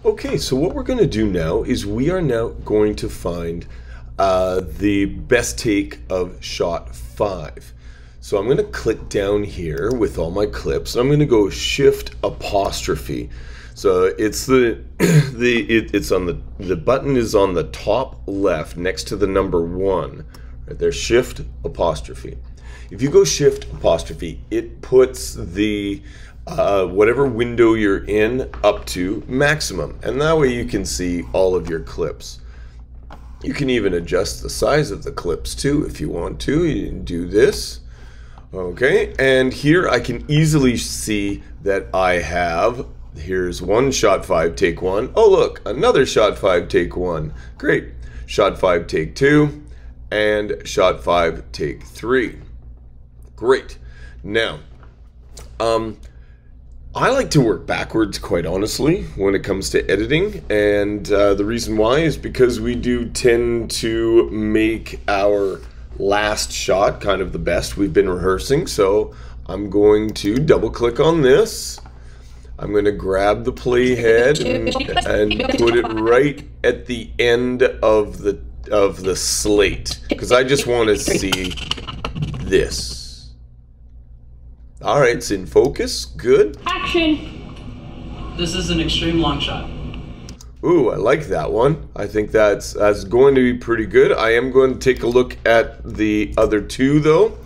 Okay, so what we're going to do now is we are now going to find the best take of shot 5. So I'm going to click down here with all my clips. I'm going to go Shift apostrophe. So it's it's on the button is on the top left next to the number 1. Right there, Shift apostrophe. If you go Shift apostrophe, it puts the whatever window you're in up to maximum, and that way you can see all of your clips. You can even adjust the size of the clips too if you want to. You can do this. Okay, and here I can easily see that I have, here's one shot 5 take 1. Oh look, another shot 5 take 1. Great. Shot 5 take 2 and shot 5 take 3. Great. Now, I like to work backwards, quite honestly, when it comes to editing, and the reason why is because we do tend to make our last shot kind of the best we've been rehearsing. So I'm going to double click on this. I'm going to grab the playhead and put it right at the end of the slate, because I just want to see this. All right, it's in focus. Good. Action. This is an extreme long shot. Ooh, I like that one. I think that's going to be pretty good. I am going to take a look at the other two, though.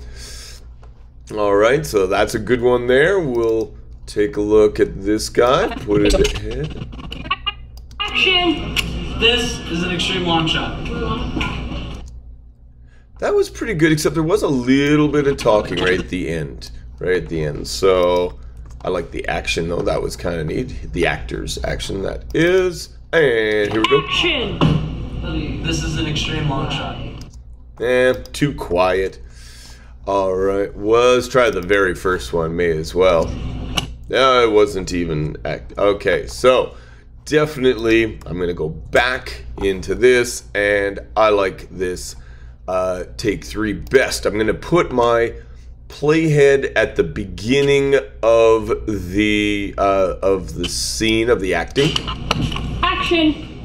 All right, so that's a good one there. We'll take a look at this guy. Put it ahead. Action. This is an extreme long shot. That was pretty good, except there was a little bit of talking right at the end. Right at the end. So I like the action, though. That was kind of neat. The actor's action, that is. And here we go. Action. This is an extreme long shot. Too quiet. All right. Let's try the very first one. May as well. No, it wasn't even okay. So definitely, I'm gonna go back into this, and I like this take 3 best. I'm gonna put my playhead at the beginning of the scene of the acting. Action.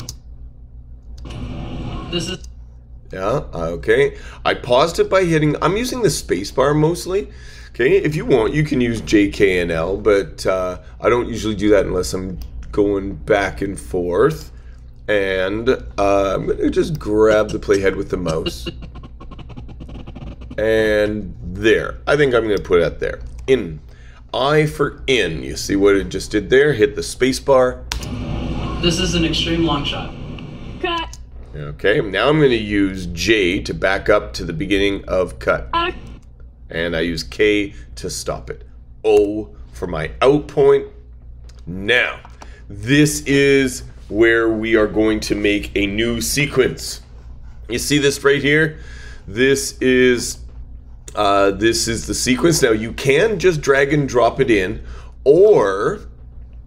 This is. Yeah. Okay. I paused it by hitting. I'm using the space bar mostly. Okay. If you want, you can use J, K, and L, but I don't usually do that unless I'm going back and forth. And I'm gonna just grab the playhead with the mouse. And there. I think I'm going to put it there. In. I for in. You see what it just did there? Hit the space bar. This is an extreme long shot. Cut. Okay, now I'm going to use J to back up to the beginning of cut. And I use K to stop it. O for my out point. Now, this is where we are going to make a new sequence. You see this right here? This is the sequence. Now you can just drag and drop it in, or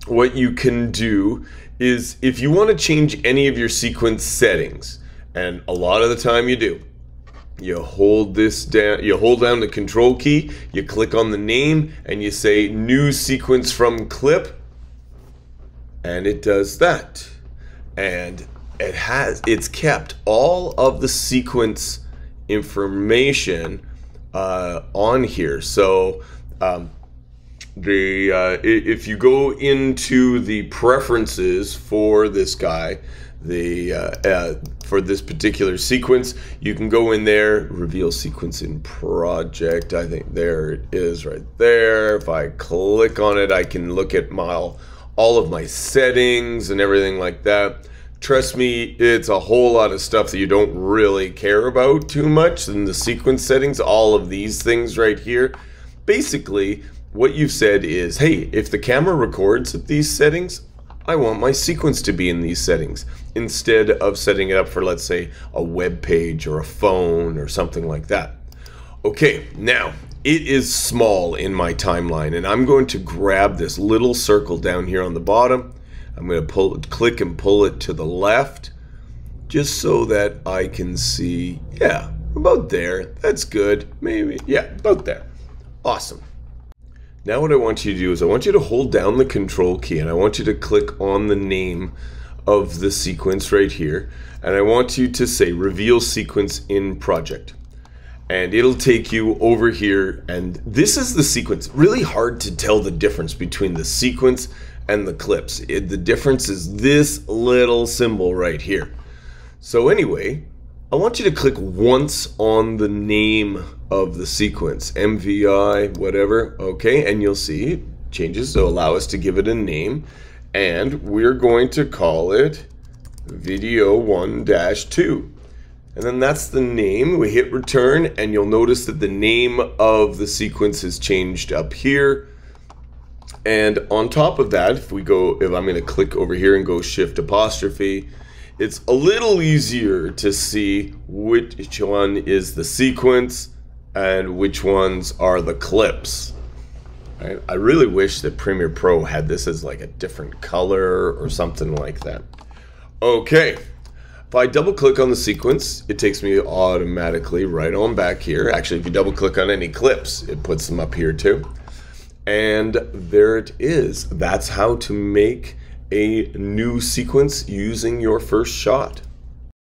what you can do is if you want to change any of your sequence settings, and a lot of the time you do, you hold this down, you hold down the control key, you click on the name, and you say new sequence from clip, and it does that. And it's kept all of the sequence information on here. So if you go into the preferences for this guy, for this particular sequence, you can go in there, reveal sequence in project. I think there it is right there. If I click on it, I can look at all of my settings and everything like that. Trust me, it's a whole lot of stuff that you don't really care about too much in the sequence settings. All of these things right here. Basically, what you've said is, hey, if the camera records at these settings, I want my sequence to be in these settings, instead of setting it up for, let's say, a web page or a phone or something like that. Okay, now, it is small in my timeline, and I'm going to grab this little circle down here on the bottom. I'm going to click and pull it to the left, just so that I can see, yeah, about there. That's good. Maybe, yeah, about there. Awesome. Now what I want you to do is I want you to hold down the control key and I want you to click on the name of the sequence right here. And I want you to say reveal sequence in project. And it'll take you over here, and this is the sequence. Really hard to tell the difference between the sequence and the clips. The difference is this little symbol right here. So anyway, I want you to click once on the name of the sequence, MVI, whatever, okay, and you'll see it changes to allow us to give it a name, and we're going to call it video 1-2. And then that's the name. We hit return, and you'll notice that the name of the sequence has changed up here. And on top of that, if I'm going to click over here and go shift apostrophe, it's a little easier to see which one is the sequence and which ones are the clips. Right? I really wish that Premiere Pro had this as like a different color or something like that. Okay, if I double click on the sequence, it takes me automatically right on back here. Actually, if you double click on any clips, it puts them up here too. And there it is. That's how to make a new sequence using your first shot.